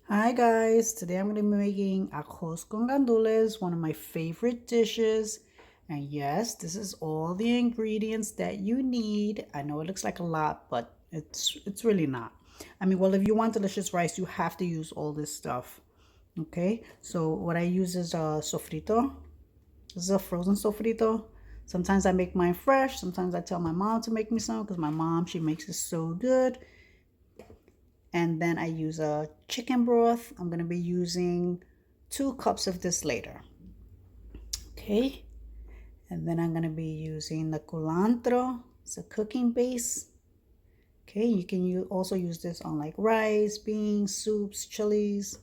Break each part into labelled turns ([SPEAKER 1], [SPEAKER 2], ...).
[SPEAKER 1] Hi guys, today I'm going to be making arroz con gandules, one of my favorite dishes. And yes, this is all the ingredients that you need. I know it looks like a lot, but it's really not. I mean, well, if you want delicious rice, you have to use all this stuff. Okay, so what I use is a sofrito. This is a frozen sofrito. Sometimes I make mine fresh. Sometimes I tell my mom to make me some because my mom, she makes it so good. And then I use a chicken broth. I'm going to be using 2 cups of this later. Okay. And then I'm going to be using the culantro. It's a cooking base. Okay. You can also use this on like rice, beans, soups, chilies,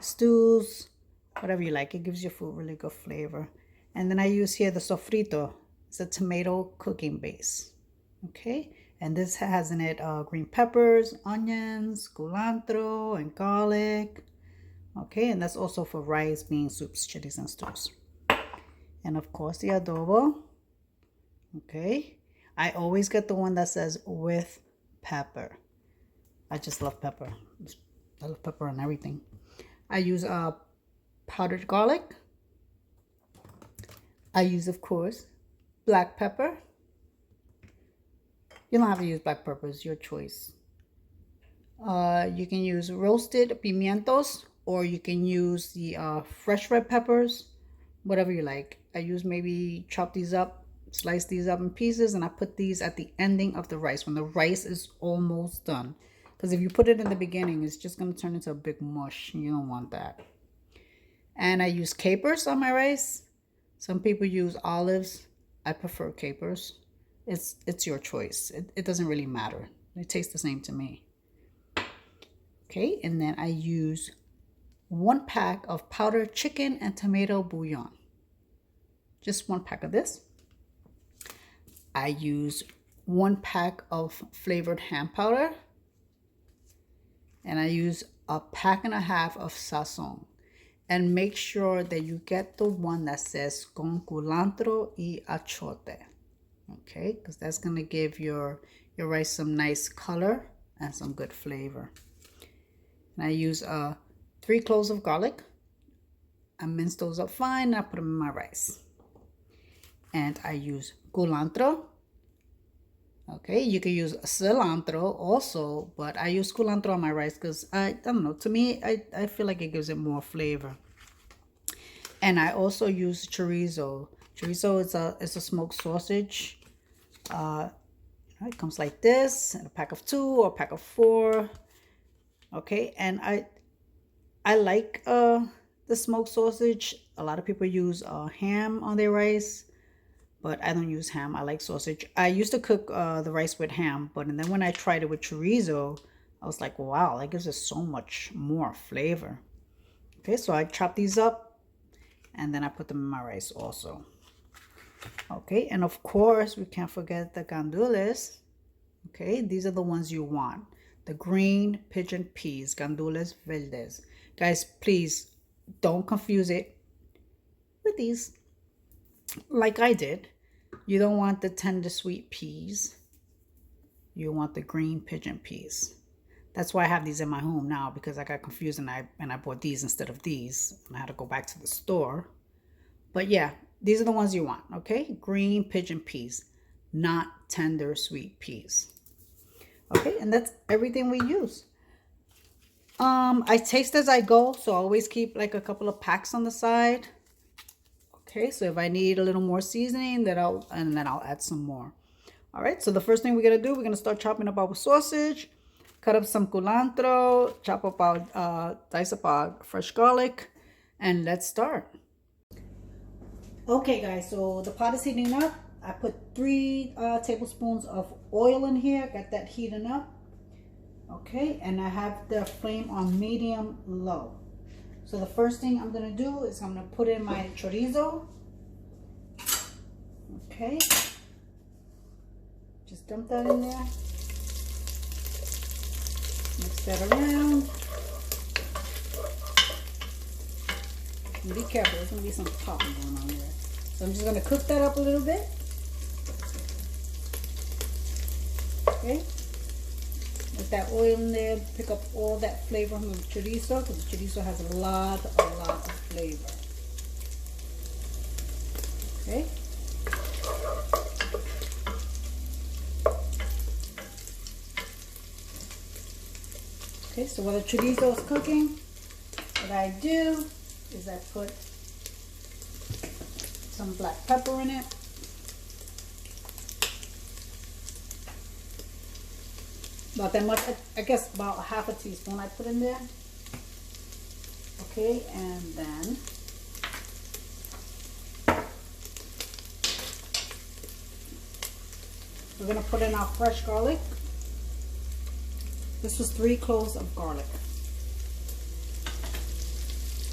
[SPEAKER 1] stews, whatever you like. It gives your food really good flavor. And then I use here the sofrito. It's a tomato cooking base. Okay. And this has in it green peppers, onions, culantro, and garlic. Okay, and that's also for rice, beans, soups, chilies, and stews. And of course the adobo. Okay, I always get the one that says with pepper. I just love pepper. I love pepper on everything. I use powdered garlic. I use, of course, black pepper. You don't have to use black pepper, it's your choice. You can use roasted pimientos, or you can use the fresh red peppers, whatever you like. I use maybe chop these up, slice these up in pieces, and I put these at the ending of the rice when the rice is almost done. Because if you put it in the beginning, it's just going to turn into a big mush. You don't want that. And I use capers on my rice. Some people use olives. I prefer capers. It's your choice. It doesn't really matter. It tastes the same to me. Okay, and then I use 1 pack of powdered chicken and tomato bouillon. Just 1 pack of this. I use 1 pack of flavored ham powder. And I use a pack and a half of sazon. And make sure that you get the one that says con culantro y achiote. Okay, because that's going to give your rice some nice color and some good flavor. And I use 3 cloves of garlic. I mince those up fine and I put them in my rice. And I use culantro. Okay, you can use cilantro also, but I use culantro on my rice because I don't know, to me, I feel like it gives it more flavor. And I also use chorizo. Chorizo is a smoked sausage. It comes like this, in a pack of 2 or a pack of 4. Okay, and I like the smoked sausage. A lot of people use ham on their rice, but I don't use ham. I like sausage. I used to cook the rice with ham, but and then when I tried it with chorizo, I was like, wow, that gives it so much more flavor. Okay, so I chop these up, and then I put them in my rice also. Okay, and of course, we can't forget the gandules. Okay, these are the ones you want. The green pigeon peas, gandules verdes. Guys, please don't confuse it with these like I did. You don't want the tender sweet peas. You want the green pigeon peas. That's why I have these in my home now, because I got confused and I bought these instead of these. And I had to go back to the store. But yeah, these are the ones you want, okay? Green pigeon peas, not tender sweet peas. Okay, and that's everything we use. I taste as I go, so I always keep like a couple of packs on the side. Okay, so if I need a little more seasoning, then I'll add some more. All right, so the first thing we're gonna do, we're gonna start chopping up our sausage, cut up some culantro, chop up our dice up our fresh garlic, and let's start. Okay, guys, so the pot is heating up. I put 3 tablespoons of oil in here. Got that heating up. Okay, and I have the flame on medium low. So the first thing I'm gonna do is I'm gonna put in my chorizo. Okay, just dump that in there. Mix that around. And be careful, there's gonna be some popping going on there. So I'm just gonna cook that up a little bit. Okay, Let that oil in there pick up all that flavor from the chorizo, because the chorizo has a lot of flavor. Okay. Okay, so while the chorizo is cooking, what I do is I put some black pepper in it. About that much, I guess about half a teaspoon I put in there. Okay, and then we're gonna put in our fresh garlic. This was 3 cloves of garlic.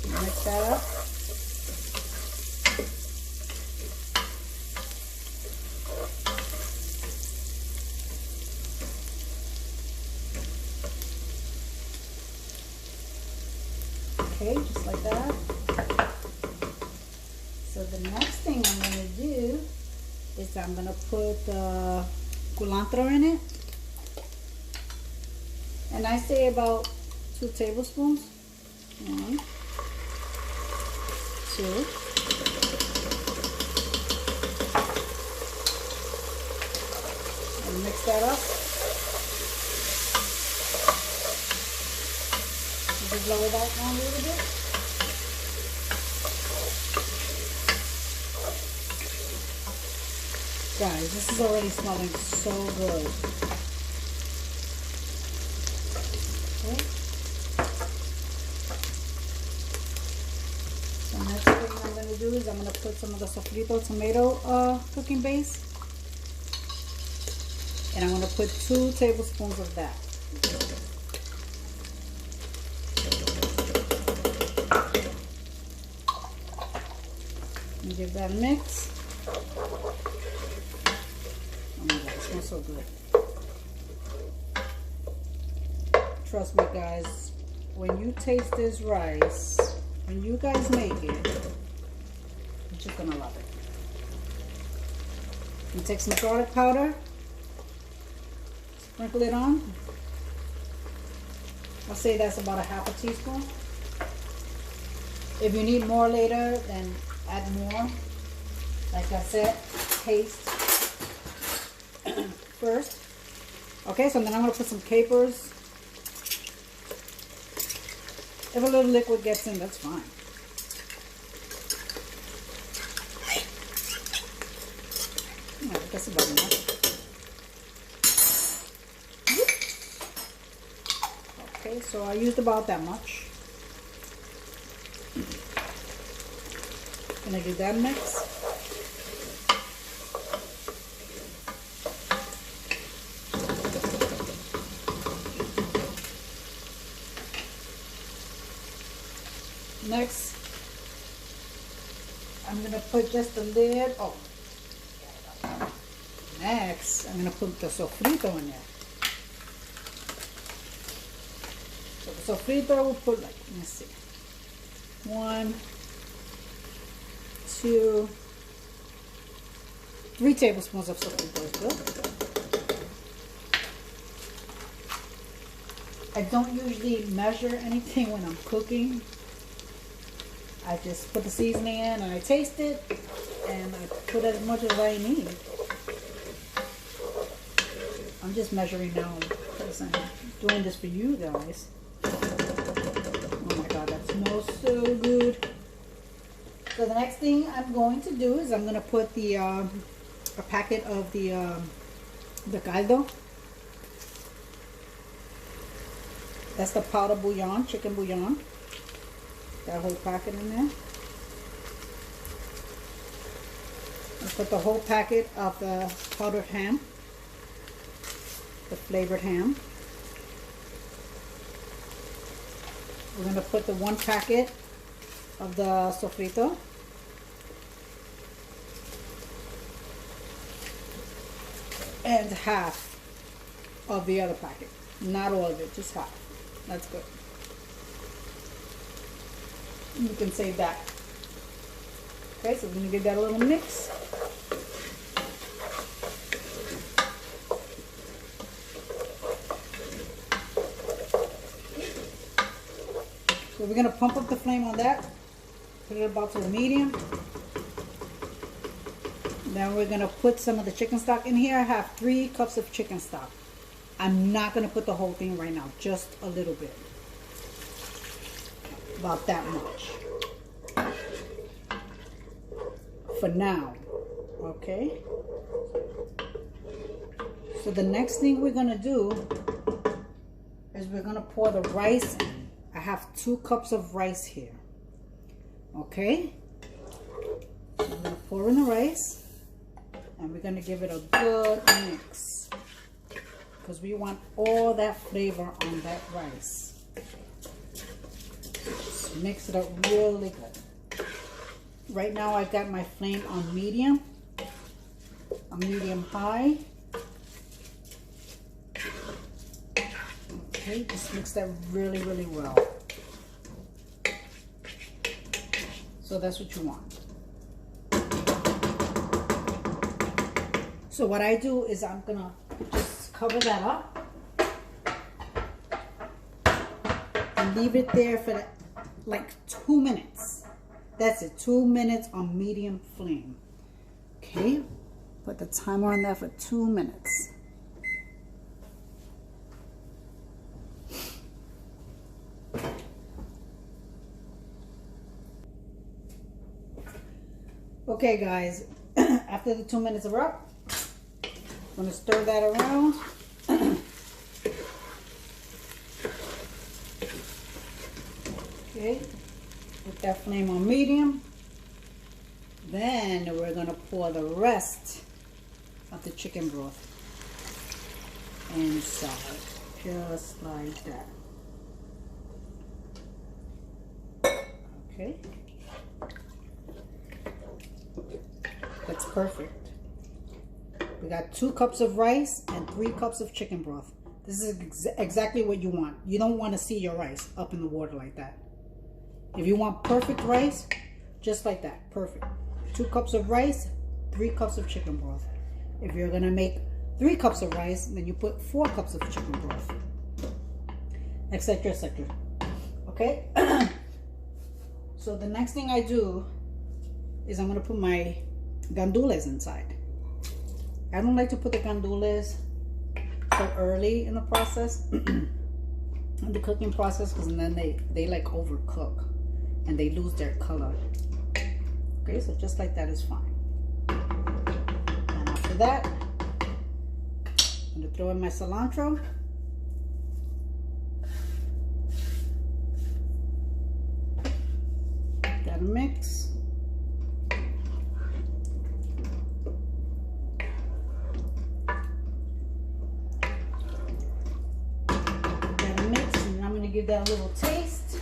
[SPEAKER 1] Mix that up. Okay, just like that. So the next thing I'm going to do is I'm going to put culantro in it. And I say about 2 tablespoons. 1, 2. And mix that up. Just lower that down a little bit. Guys, this is already smelling so good. Okay. So next thing I'm going to do is I'm going to put some of the sofrito tomato cooking base. And I'm going to put 2 tablespoons of that. And give that a mix. Oh my god, it smells so good. Trust me guys, when you taste this rice, when you guys make it, you're just gonna love it. You take some garlic powder, sprinkle it on. I'll say that's about a half a teaspoon. If you need more later, then add more. Like I said, taste first. Okay, so then I'm going to put some capers. If a little liquid gets in, that's fine. Yeah, that's about enough. Okay, so I used about that much. Gonna do that mix. Next, I'm gonna put just a lid. Oh, next I'm gonna put the sofrito in there. So the sofrito we'll put like, let me see, 1, 2, 3 tablespoons of sofrito is good. I don't usually measure anything when I'm cooking. I just put the seasoning in and I taste it and I put as much as I need. I'm just measuring now because I'm doing this for you guys. Oh my god, that smells so good. So the next thing I'm going to do is I'm going to put the a packet of the caldo. That's the powder bouillon, chicken bouillon. That whole packet in there. I'll put the whole packet of the powdered ham, the flavored ham. We're going to put the 1 packet of the sofrito. And half of the other packet. Not all of it, just half. That's good. You can save that. Okay, so we're going to give that a little mix. So we're gonna pump up the flame on that. Put it about to the medium. Then we're gonna put some of the chicken stock in here. I have 3 cups of chicken stock. I'm not gonna put the whole thing right now, just a little bit. About that much. For now, okay? So the next thing we're gonna do is we're gonna pour the rice in. I have 2 cups of rice here, okay? So I'm gonna pour in the rice and we're gonna give it a good mix because we want all that flavor on that rice. Just mix it up really good. Right now I got my flame on medium, high. Okay, just mix that really, really well. So that's what you want. So what I do is I'm gonna just cover that up and leave it there for like 2 minutes. That's it, 2 minutes on medium flame. Okay, put the timer on there for 2 minutes. Okay guys, after the 2 minutes are up, I'm gonna stir that around. Okay, put that flame on medium. Then we're gonna pour the rest of the chicken broth inside, just like that. Okay. That's perfect. We got 2 cups of rice and 3 cups of chicken broth. This is exactly what you want. You don't want to see your rice up in the water like that. If you want perfect rice, just like that, perfect. 2 cups of rice, 3 cups of chicken broth. If you're gonna make 3 cups of rice, then you put 4 cups of chicken broth, etc., etc. Okay. So the next thing I do is I'm gonna put my gandules inside. I don't like to put the gandules so early in the process, in the cooking process, because then they like overcook and they lose their color. Okay, so just like that is fine. And after that, I'm gonna throw in my cilantro. Gotta mix. Give that a little taste.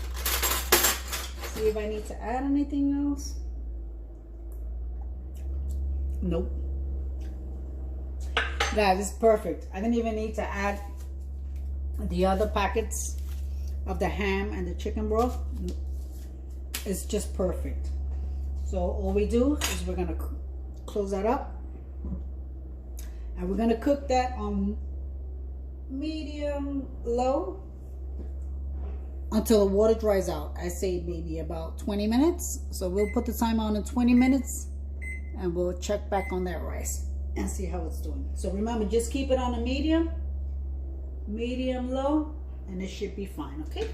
[SPEAKER 1] See if I need to add anything else. Nope. Guys, it's perfect. I didn't even need to add the other packets of the ham and the chicken broth. It's just perfect. So all we do is we're gonna close that up and we're gonna cook that on medium low until the water dries out. I say maybe about 20 minutes. So we'll put the timer on in 20 minutes and we'll check back on that rice and see how it's doing. So remember, just keep it on a medium low, and it should be fine, okay?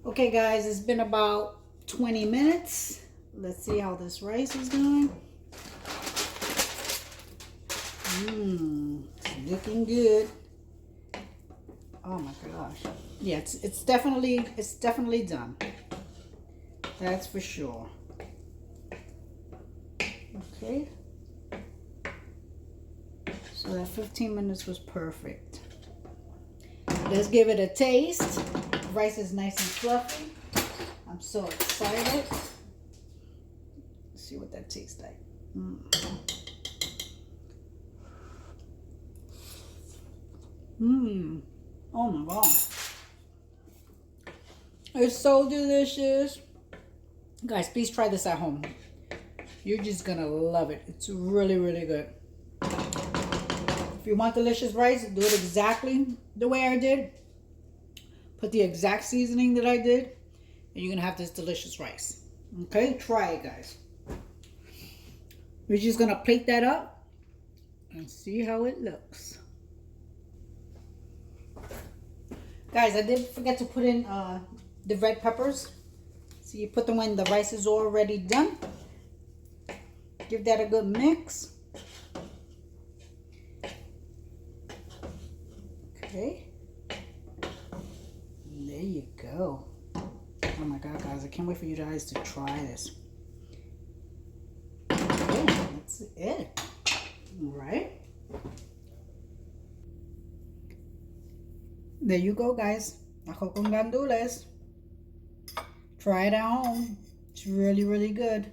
[SPEAKER 1] Okay guys, it's been about 20 minutes. Let's see how this rice is doing. It's looking good. Oh my gosh. Yeah, it's definitely done. That's for sure. Okay. So that 15 minutes was perfect. Let's give it a taste. Rice is nice and fluffy. I'm so excited. Let's see what that tastes like. Oh my god. It's so delicious. Guys, please try this at home. You're just gonna love it. It's really, really good. If you want delicious rice, do it exactly the way I did. put the exact seasoning that I did, and you're gonna have this delicious rice. Okay, try it, guys. We're just gonna plate that up and see how it looks. Guys, I did forget to put in the red peppers. So you put them when the rice is already done. Give that a good mix. Okay. And there you go. Oh my God, guys, I can't wait for you guys to try this. Okay, that's it. All right. There you go, guys. Ajo con gandules. Try it at home. It's really, really good.